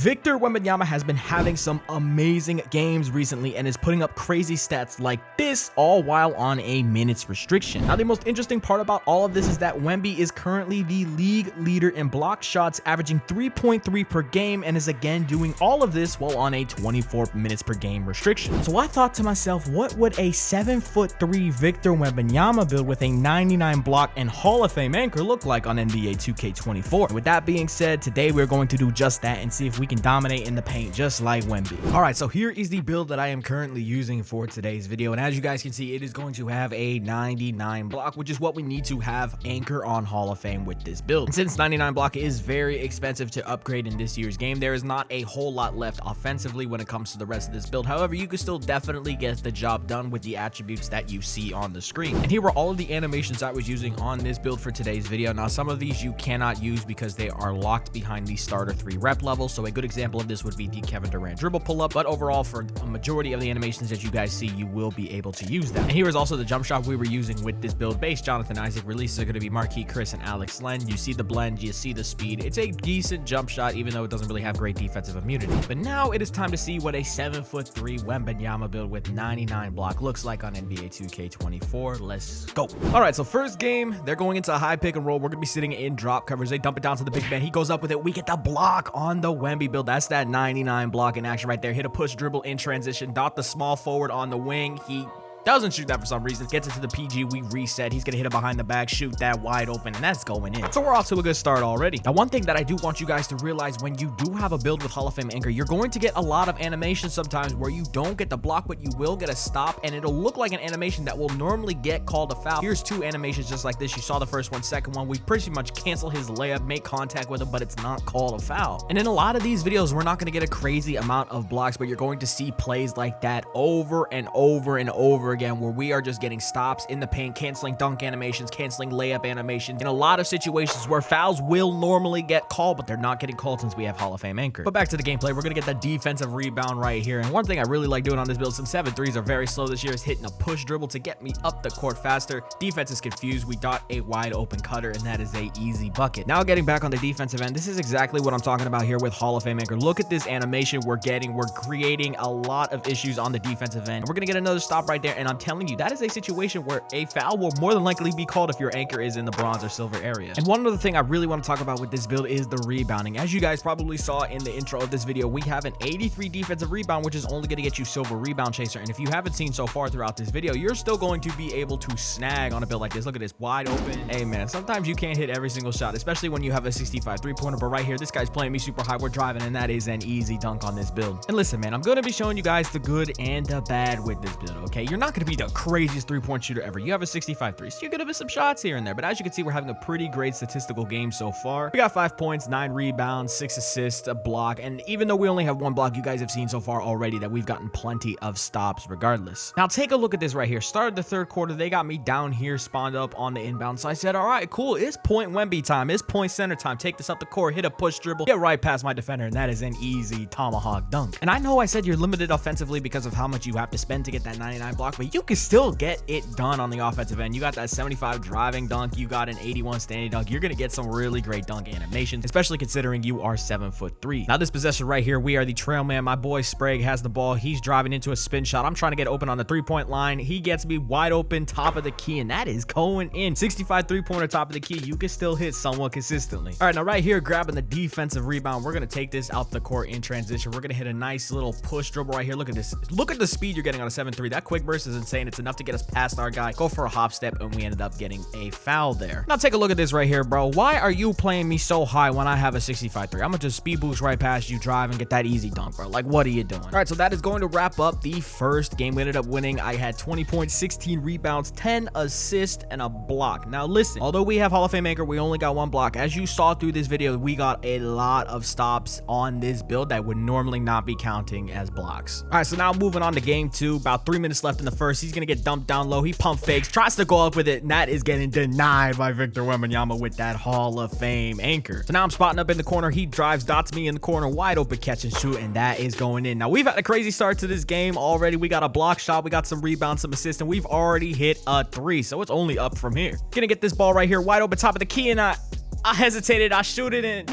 Victor Wembanyama has been having some amazing games recently and is putting up crazy stats like this, all while on a minutes restriction. Now, the most interesting part about all of this is that Wemby is currently the league leader in block shots, averaging 3.3 per game, and is again doing all of this while on a 24 minutes per game restriction. So I thought to myself, what would a 7'3" Victor Wembanyama build with a 99 block and Hall of Fame anchor look like on NBA 2K24? With that being said, today we're going to do just that and see if we can dominate in the paint just like Wemby. Alright, so here is the build that I am currently using for today's video, and as you guys can see, it is going to have a 99 block, which is what we need to have anchor on Hall of Fame with this build. And since 99 block is very expensive to upgrade in this year's game, there is not a whole lot left offensively when it comes to the rest of this build. However, you can still definitely get the job done with the attributes that you see on the screen. And here were all of the animations I was using on this build for today's video. Now, some of these you cannot use because they are locked behind the starter 3 rep level. So a good example of this would be the Kevin Durant dribble pull-up, but overall for a majority of the animations that you guys see, you will be able to use them. And here is also the jump shot we were using with this build base. Jonathan Isaac releases are going to be Marquis Chris and Alex Len. You see the blend, you see the speed. It's a decent jump shot, even though it doesn't really have great defensive immunity. But now it is time to see what a 7'3" Wembanyama build with 99 block looks like on NBA 2K24. Let's go. All right, so first game, they're going into a high pick and roll. We're going to be sitting in drop coverage. They dump it down to the big man. He goes up with it. We get the block on the Wemby build. That's that 99 block in action right there. Hit a push dribble in transition. Dot the small forward on the wing. He doesn't shoot that for some reason. Gets it to the PG. We reset. He's gonna hit it behind the back, shoot that wide open, and that's going in. So we're off to a good start already. Now, one thing that I do want you guys to realize, when you do have a build with Hall of Fame anchor, you're going to get a lot of animations sometimes where you don't get the block, but you will get a stop, and it'll look like an animation that will normally get called a foul. Here's 2 animations just like this. You saw the first one, second one. We pretty much cancel his layup, make contact with him, but it's not called a foul. And in a lot of these videos, we're not gonna get a crazy amount of blocks, but you're going to see plays like that over and over and over again, where we are just getting stops in the paint, canceling dunk animations, canceling layup animations, in a lot of situations where fouls will normally get called, but they're not getting called since we have Hall of Fame anchor. But back to the gameplay, we're gonna get that defensive rebound right here. And one thing I really like doing on this build, since 7'3s are very slow this year, is hitting a push dribble to get me up the court faster. Defense is confused. We dot a wide open cutter, and that is a easy bucket. Now, getting back on the defensive end, this is exactly what I'm talking about here with Hall of Fame anchor. Look at this animation we're getting. We're creating a lot of issues on the defensive end. We're gonna get another stop right there, and I'm telling you, that is a situation where a foul will more than likely be called if your anchor is in the bronze or silver area. And one other thing I really want to talk about with this build is the rebounding. As you guys probably saw in the intro of this video, we have an 83 defensive rebound, which is only going to get you silver rebound chaser. And if you haven't seen so far throughout this video, you're still going to be able to snag on a build like this. Look at this, wide open. Hey man, sometimes you can't hit every single shot, especially when you have a 65 3-pointer, but right here, this guy's playing me super high. We're driving, and that is an easy dunk on this build. And listen, man, I'm going to be showing you guys the good and the bad with this build, okay? You're not going to be the craziest 3-point shooter ever. You have a 65 3, so you're gonna miss some shots here and there, but as you can see, we're having a pretty great statistical game so far. We got 5 points, 9 rebounds, 6 assists, a block, and even though we only have 1 block, you guys have seen so far already that we've gotten plenty of stops regardless. Now take a look at this right here. Started the 3rd quarter, they got me down here, spawned up on the inbound, so I said, all right, cool, it's point Wemby time, it's point center time. Take this up the court, hit a push dribble, get right past my defender, and that is an easy tomahawk dunk. And I know I said you're limited offensively because of how much you have to spend to get that 99 block, but you can still get it done on the offensive end. You got that 75 driving dunk, you got an 81 standing dunk. You're gonna get some really great dunk animations, especially considering you are 7'3". Now this possession right here, we are the trail man. My boy Sprague has the ball. He's driving into a spin shot. I'm trying to get open on the 3-point line. He gets me wide open, top of the key, and that is going in. 65 3-pointer, top of the key. You can still hit somewhat consistently. All right, now right here, grabbing the defensive rebound. We're gonna take this out the court in transition. We're gonna hit a nice little push dribble right here. Look at this. Look at the speed you're getting on a 7'3". That quick burst is insane. It's enough to get us past our guy. Go for a hop step, and we ended up getting a foul there. Now take a look at this right here, bro. Why are you playing me so high when I have a 65 3? I'm gonna just speed boost right past you, drive, and get that easy dunk, bro. Like, what are you doing? All right, so that is going to wrap up the first game. We ended up winning. I had 20 points, 16 rebounds, 10 assists, and a block. Now listen, although we have Hall of Fame anchor, we only got 1 block. As you saw through this video, we got a lot of stops on this build that would normally not be counting as blocks. All right, so now moving on to game 2. About 3 minutes left in the first. He's gonna get dumped down low. He pump fakes, tries to go up with it, and that is getting denied by Victor Wembanyama with that Hall of Fame anchor. So now I'm spotting up in the corner. He drives, dots me in the corner, wide open catch and shoot, and that is going in. Now we've had a crazy start to this game already. We got a block shot, we got some rebounds, some assists, and we've already hit a 3, so it's only up from here. Gonna get this ball right here, wide open, top of the key, and I hesitated. I shoot it in.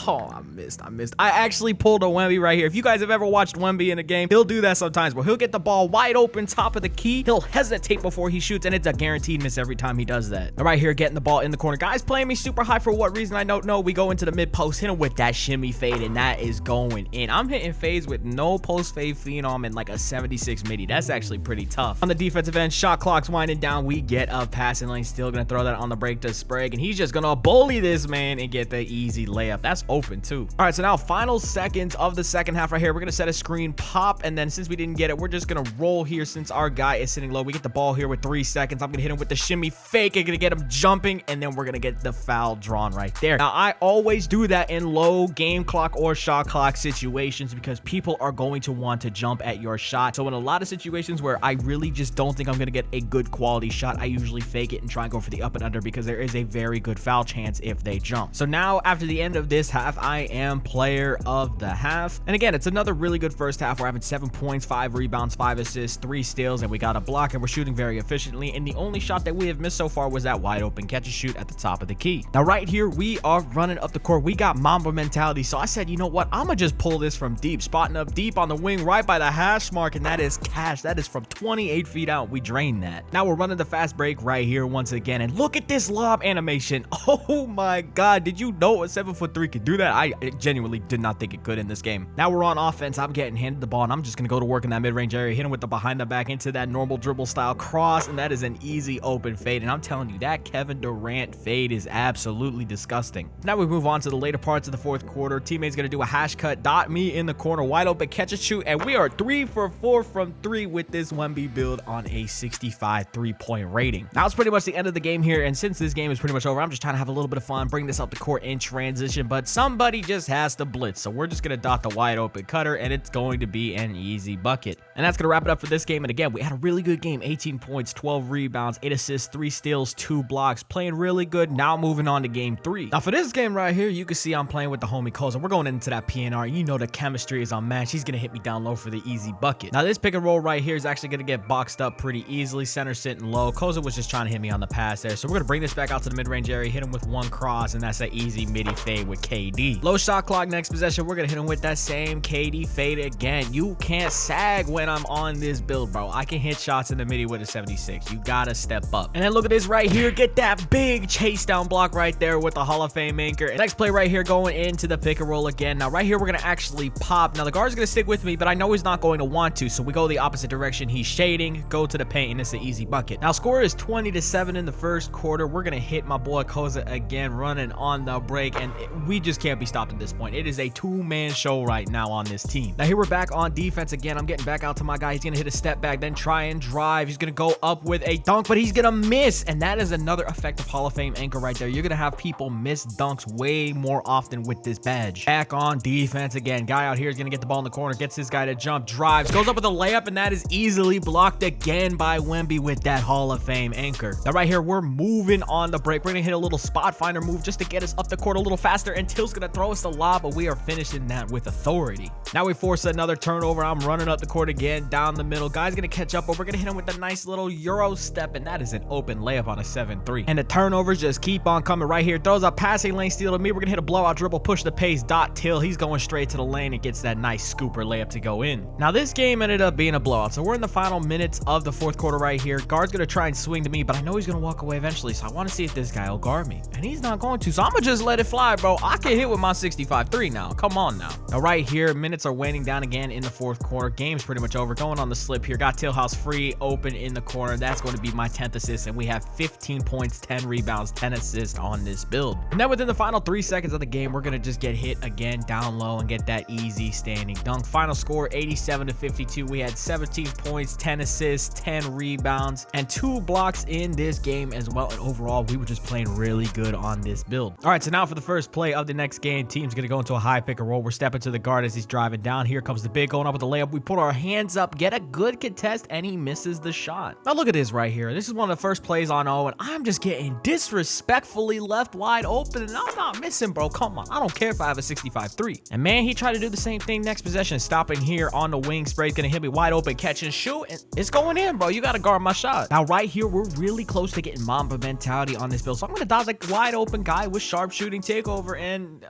Oh, I missed. I actually pulled a Wemby right here. If you guys have ever watched Wemby in a game, he'll do that sometimes, but he'll get the ball wide open, top of the key. He'll hesitate before he shoots, and it's a guaranteed miss every time he does that. All right, here, getting the ball in the corner. Guys playing me super high for what reason, I don't know. We go into the mid post, hit him with that shimmy fade, and that is going in. I'm hitting fades with no post fade phenom and like a 76 midi. That's actually pretty tough. On the defensive end, shot clock's winding down. We get a passing lane. Still gonna throw that on the break to Sprague, and he's just gonna bully this man and get the easy layup. That's open too. All right, so now final seconds of the second half right here. We're gonna set a screen pop, and then since we didn't get it, we're just gonna roll here since our guy is sitting low. We get the ball here with 3 seconds. I'm gonna hit him with the shimmy fake. I'm gonna get him jumping, and then we're gonna get the foul drawn right there. Now, I always do that in low game clock or shot clock situations because people are going to want to jump at your shot. So in a lot of situations where I really just don't think I'm gonna get a good quality shot, I usually fake it and try and go for the up and under because there is a very good foul chance if they jump. So now after the end of this half, I am player of the half. And again, it's another really good first half. We're having 7 points, 5 rebounds, 5 assists, 3 steals, and we got a block, and we're shooting very efficiently. And the only shot that we have missed so far was that wide open catch and shoot at the top of the key. Now right here, we are running up the court. We got Mamba mentality. So I said, you know what? I'm gonna just pull this from deep, spotting up deep on the wing right by the hash mark, and that is cash. That is from 28 feet out. We drained that. Now we're running the fast break right here once again, and look at this lob animation. Oh my god, did you know a 7'3" could do that? I genuinely did not think it could in this game. Now we're on offense. I'm getting handed the ball, and I'm just gonna go to work in that mid-range area, hit him with the behind the back into that normal dribble style cross, and that is an easy open fade. And I'm telling you, that Kevin Durant fade is absolutely disgusting. Now we move on to the later parts of the fourth quarter. Teammate's gonna do a hash cut, dot me in the corner, wide open catch and shoot, and we are 3 for 4 from 3 with this Wemby build on a 65 3-point rating. Now it's pretty much the end of the game here, and since this game is pretty much over, I'm just trying to have a little bit of fun, bring this up the court in transition, but somebody just has to blitz, so we're just gonna dot the wide open cutter, and it's going to be an easy bucket. And that's gonna wrap it up for this game. And again, we had a really good game. 18 points, 12 rebounds, 8 assists, 3 steals, 2 blocks, playing really good. Now moving on to game 3. Now for this game right here, you can see I'm playing with the homie Koza. We're going into that PNR. You know the chemistry is unmatched. He's gonna hit me down low for the easy bucket. Now this pick and roll right here is actually gonna get boxed up pretty easily. Center sitting low. Koza was just trying to hit me on the pass there, so we're gonna bring this back out to the mid-range area, hit him with 1 cross, and that's an easy midi fade with KD. Low shot clock next possession. We're gonna hit him with that same KD fade again. You can't sag when I'm on this build, bro. I can hit shots in the midi with a 76. You gotta step up. And then look at this right here. Get that big chase down block right there with the Hall of Fame anchor. And next play right here, going into the pick and roll again. Now right here, we're gonna actually pop. Now the guard's gonna stick with me, but I know he's not going to want to, so we go the opposite direction. He's shading, go to the paint, and it's an easy bucket. Now score is 20-7 in the first quarter. We're gonna hit my boy Koza again, running on the break, and we just can't be stopped at this point. It is a 2-man show right now on this team. Now here we're back on defense again. I'm getting back out to my guy. He's gonna hit a step back, then try and drive. He's gonna go up with a dunk, but he's gonna miss, and that is another effective Hall of Fame anchor right there. You're gonna have people miss dunks way more often with this badge. Back on defense again. Guy out here is gonna get the ball in the corner, gets this guy to jump, drives, goes up with a layup, and that is easily blocked again by Wemby with that Hall of Fame anchor. Now right here, we're moving on the break. We're gonna hit a little spot finder move just to get us up the court a little faster, and Till's gonna throw us the lob, but we are finishing that with authority. Now we force another turnover. I'm running up the court again, down the middle. Guy's gonna catch up, but we're gonna hit him with a nice little Euro step, and that is an open layup on a 7-3. And the turnovers just keep on coming right here. Throws a passing lane steal to me. We're gonna hit a blowout dribble, push the pace, dot Till. He's going straight to the lane and gets that nice scooper layup to go in. Now this game ended up being a blowout, so we're in the final minutes of the fourth quarter right here. Guard's gonna try and swing to me, but I know he's gonna walk away eventually, so I want to see if this guy will guard me, and he's not going to, so I'm gonna just let it fly, bro. I can hit with my 65-3 now. Come on now. Now right here, minutes are waning down again in the fourth quarter. Game's pretty much over. Going on the slip here. Got Tillhouse free, open in the corner. That's going to be my 10th assist, and we have 15 points, 10 rebounds, 10 assists on this build. And then within the final 3 seconds of the game, we're gonna just get hit again down low and get that easy standing dunk. Final score 87-52. We had 17 points, 10 assists, 10 rebounds, and 2 blocks in this game as well. And overall, we were just playing really good on this build. All right, so now for the first play of the next game, team's gonna go into a high pick and roll. We're stepping to the guard as he's driving down. Here comes the big going up with the layup. We put our hands up, get a good contest, and he misses the shot. Now look at this right here. This is one of the first plays on O, and I'm just getting disrespectfully left wide open, and I'm not missing, bro. Come on. I don't care if I have a 65-3. And man, he tried to do the same thing next possession, stopping here on the wing. Spray's gonna hit me wide open, catch and shoot, and it's going in, bro. You gotta guard my shot. Now right here, we're really close to getting Mamba mentality on this build, so I'm gonna dodge like wide open guy with sharp shooting takeover, and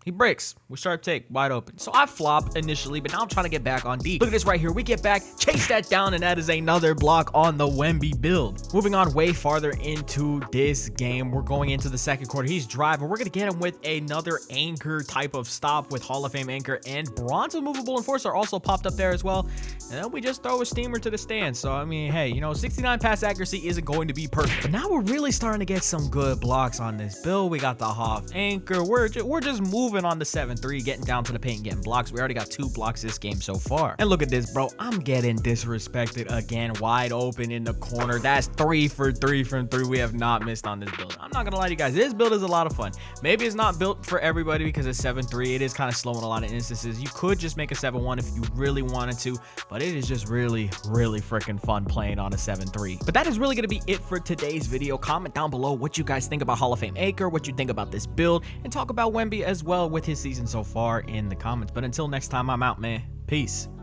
He breaks. We sharp take, wide open. So I flopped initially, but now I'm trying to get back on D. Look at this right here. We get back, chase that down, and that is another block on the Wemby build. Moving on way farther into this game, we're going into the second quarter. He's driving. We're going to get him with another anchor type of stop with Hall of Fame anchor, and bronze movable enforcer also popped up there as well. And then we just throw a steamer to the stand. So, I mean, hey, you know, 69 pass accuracy isn't going to be perfect. But now we're really starting to get some good blocks on this build. We got the HOF Anchor. We're just moving on the 7-3, getting down to the paint and getting blocks. We already got 2 blocks this game so far. And look at this, bro. I'm getting disrespected again. Wide open in the corner. That's 3 for 3 from 3. We have not missed on this build. I'm not going to lie to you guys. This build is a lot of fun. Maybe it's not built for everybody because it's 7-3. It is kind of slow in a lot of instances. You could just make a 7-1 if you really wanted to, but it is just really freaking fun playing on a 7-3. But that is really going to be it for today's video. Comment down below what you guys think about Hall of Fame Anchor, what you think about this build, and talk about Wemby as well with his season so far in the comments. But until next time, I'm out, man. Peace.